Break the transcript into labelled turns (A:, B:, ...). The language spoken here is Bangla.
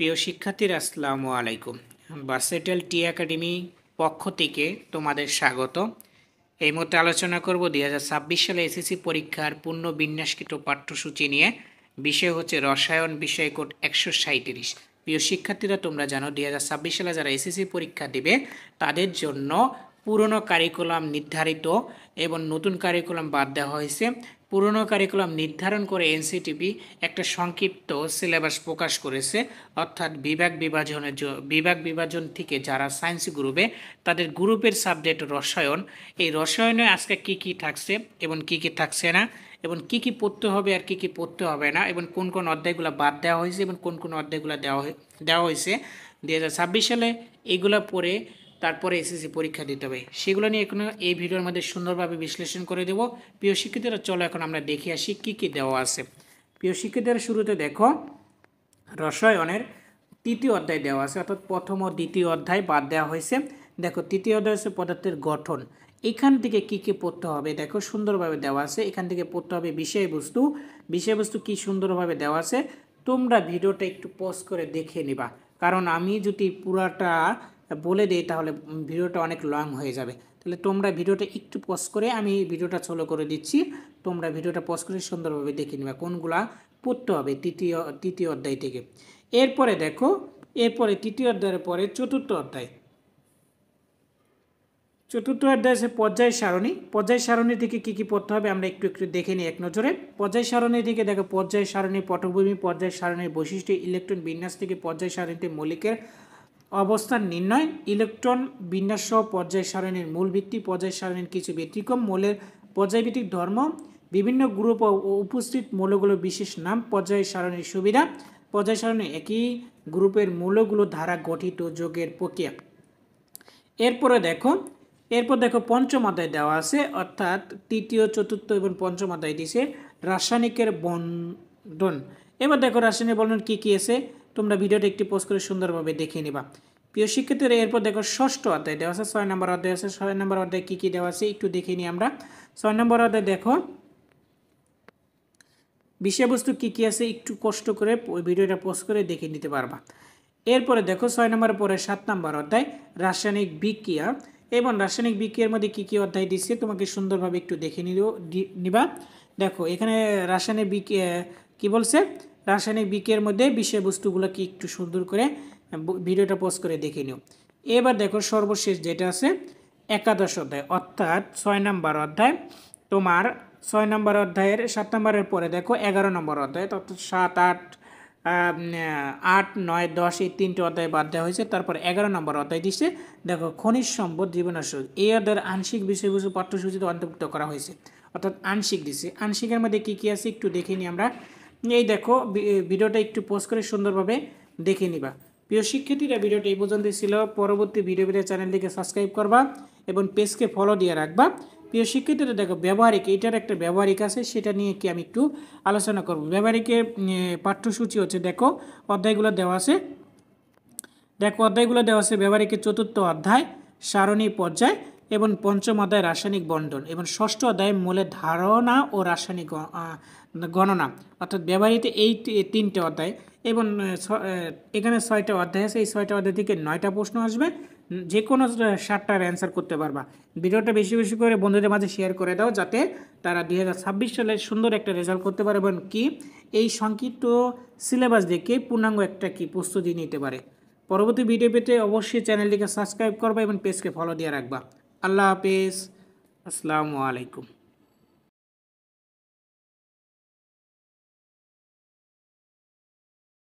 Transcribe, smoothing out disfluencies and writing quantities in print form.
A: প্রিয় শিক্ষার্থীরা আসসালামু আলাইকুম। ভার্সেটাইল টি একাডেমি পক্ষ থেকে তোমাদের স্বাগত। এই মুহূর্তে আলোচনা করব 2026 সালে এসএসসি পরীক্ষার পূর্ণ বিন্যাসকৃত পাঠ্যসূচি নিয়ে। বিষয় হচ্ছে রসায়ন, বিষয় কোড 137। প্রিয় শিক্ষার্থীরা, তোমরা জানো 2026 সালে যারা এসএসসি পরীক্ষা দেবে তাদের জন্য পুরনো কারিকুলাম নির্ধারিত এবং নতুন কারিকুলাম বাদ দেওয়া হয়েছে। পুরনো কারিকুলাম নির্ধারণ করে এনসিটিবি একটা সংক্ষিপ্ত সিলেবাস প্রকাশ করেছে, অর্থাৎ বিভাগ বিভাজন থেকে যারা সায়েন্স গ্রুপে তাদের গ্রুপের সাবজেক্ট রসায়ন, এই রসায়নে আজকে কি কি থাকছে এবং কি কি থাকছে না, এবং কি কি পড়তে হবে আর কি কি পড়তে হবে না, এবং কোন কোন অধ্যায়গুলো বাদ দেওয়া হয়েছে এবং কোন কোন অধ্যায়গুলো দেওয়া হয়েছে 2026 সালে, এগুলো পড়ে তারপরে এসএসসি পরীক্ষা দিতে হবে। সেগুলো নিয়ে এখন এই ভিডিওর মধ্যে সুন্দরভাবে বিশ্লেষণ করে দেব। প্রিয় শিক্ষার্থীরা, চলো এখন আমরা দেখে আসি কী কী দেওয়া আছে। প্রিয় শিক্ষার্থীরা, শুরুতে দেখো রসায়নের তৃতীয় অধ্যায় দেওয়া আছে, অর্থাৎ প্রথম ও দ্বিতীয় অধ্যায় বাদ দেওয়া হয়েছে। দেখো তৃতীয় অধ্যায় হচ্ছে পদার্থের গঠন। এখান থেকে কি কি পড়তে হবে দেখো সুন্দরভাবে দেওয়া আছে। এখান থেকে পড়তে হবে বিষয়বস্তু কি সুন্দরভাবে দেওয়া আছে। তোমরা ভিডিওটা একটু পজ করে দেখে নিবা, কারণ আমি যদি পুরাটা বলে দিই তাহলে ভিডিওটা অনেক লং হয়ে যাবে। তাহলে তোমরা ভিডিওটা একটু পজ করে, আমি ভিডিওটা চালু করে দিচ্ছি, তোমরা ভিডিওটা পজ করে সুন্দরভাবে দেখে নিবা কোনগুলা পড়তে হবে তৃতীয় অধ্যায় থেকে। এরপরে দেখো, এরপরে তৃতীয় অধ্যায়ের পরে চতুর্থ অধ্যায় আছে পর্যায় সারণী থেকে কি কি পড়তে হবে আমরা একটু একটু দেখে নিই এক নজরে। পর্যায় সারণী থেকে দেখো পর্যায় সারণী পটভূমি, পর্যায় সারণীর বৈশিষ্ট্য, ইলেকট্রন বিন্যাস থেকে পর্যায় সারণীতে মৌলিকের অবস্থান নির্ণয়, ইলেকট্রন বিন্যাস সহ পর্যায় সারণীর মূল ভিত্তি, পর্যায় সারণীর কিছু ব্যতিক্রম, মৌলের পর্যায়ভিত্তিক ধর্ম, বিভিন্ন গ্রুপ ও উপস্থিত মৌলগুলোর বিশেষ নাম, পর্যায় সারণীর সুবিধা, পর্যায় সারণী একই গ্রুপের মৌলগুলো দ্বারা গঠিত যোগের প্রক্রিয়া। এরপর দেখো পঞ্চম অধ্যায় দেওয়া আছে, অর্থাৎ তৃতীয়, চতুর্থ এবং পঞ্চম অধ্যায় দিছে রাসায়নিকের বন্ধন। এবার দেখো রাসায়নিক বন্ধন কি কি আছে, তোমরা ভিডিওটা একটি পোস্ট করে সুন্দরভাবে দেখে নিবা। প্রিয় শিক্ষার্থীরা, এরপর দেখো ষষ্ঠ অধ্যায় দেওয়া আছে, 6 নম্বর অধ্যায় আছে। 6 নম্বর অধ্যায় কি কি দেওয়া আছে একটু দেখে নিই আমরা। 6 নম্বর অধ্যায় দেখো বিষয়বস্তু কি কি আছে একটু কষ্ট করে ভিডিওটা পোস্ট করে দেখে নিতে পারবা। এরপরে দেখো 6 নম্বরের পরে 7 নম্বর অধ্যায় রাসায়নিক বিক্রিয়া, এবং রাসায়নিক বিক্রিয়ার মধ্যে কি কি অধ্যায় দিচ্ছে তোমাকে সুন্দরভাবে একটু দেখে নিবা। দেখো এখানে রাসায়নিক বিক্রিয়া কি বলছে, রাসায়নিক বিক্রিয়ার মধ্যে বিষয়বস্তুগুলো কি একটু সুন্দর করে ভিডিওটা পোস্ট করে দেখে নিও। এবার দেখো সর্বশেষ যেটা আছে একাদশ অধ্যায়, অর্থাৎ 6 নম্বর অধ্যায়। তোমার 6 নম্বর অধ্যায়ের 7 নম্বরের পরে দেখো 11 নম্বর অধ্যায়, অর্থাৎ 7, 8, 9, 10 এই 3টে অধ্যায় বাদ দেওয়া হয়েছে। তারপর 11 নম্বর অধ্যায় দিচ্ছে দেখো খনিজ সম্পদ জীবনাশয়। এই অধ্যায়ের আংশিক বিষয়বস্তু পাঠ্যসূচিতে অন্তর্ভুক্ত করা হয়েছে, অর্থাৎ আংশিক দিচ্ছে। আংশিকের মধ্যে কী কী আছে একটু দেখে নিই আমরা। এই দেখো ভিডিওটা একটু পোস্ট করে সুন্দরভাবে দেখে নিবা। প্রিয় শিক্ষার্থীরা, ভিডিওটা এই পর্যন্তই ছিল। পরবর্তী ভিডিও চ্যানেলটিকে সাবস্ক্রাইব করবা এবং পেজকে ফলো দিয়ে রাখবা। প্রিয় শিক্ষার্থীরা, দেখো ব্যবহারিক, এটার একটা ব্যবহারিক আছে, সেটা নিয়ে কি আমি একটু আলোচনা করব। ব্যবহারিকের পাঠ্যসূচি হচ্ছে দেখো অধ্যায়গুলো দেওয়া আছে। ব্যবহারিকের চতুর্থ অধ্যায় সারণী পর্যায়, এবং পঞ্চম অধ্যায় রাসায়নিক বন্ধন, এবং ষষ্ঠ অধ্যায় মূলের ধারণা ও রাসায়নিক গণনা, অর্থাৎ ব্যবহারিতে এই 3টে অধ্যায়। এবং এখানে 6টা অধ্যায় আছে, এই 6টা অধ্যায় থেকে 9টা প্রশ্ন আসবে, যে কোনো 7টার অ্যান্সার করতে পারবা। ভিডিওটা বেশি বেশি করে বন্ধুদের মাঝে শেয়ার করে দাও, যাতে তারা 2026 সালে সুন্দর একটা রেজাল্ট করতে পারে এবং কি এই সংক্ষিপ্ত সিলেবাস দেখে পূর্ণাঙ্গ একটা কি প্রস্তুতি নিতে পারে। পরবর্তী ভিডিও পেতে অবশ্যই চ্যানেলটিকে সাবস্ক্রাইব করবা এবং পেজকে ফলো দিয়ে রাখবা। আল্লাহ হাফেজ, আসসালামু আলাইকুম।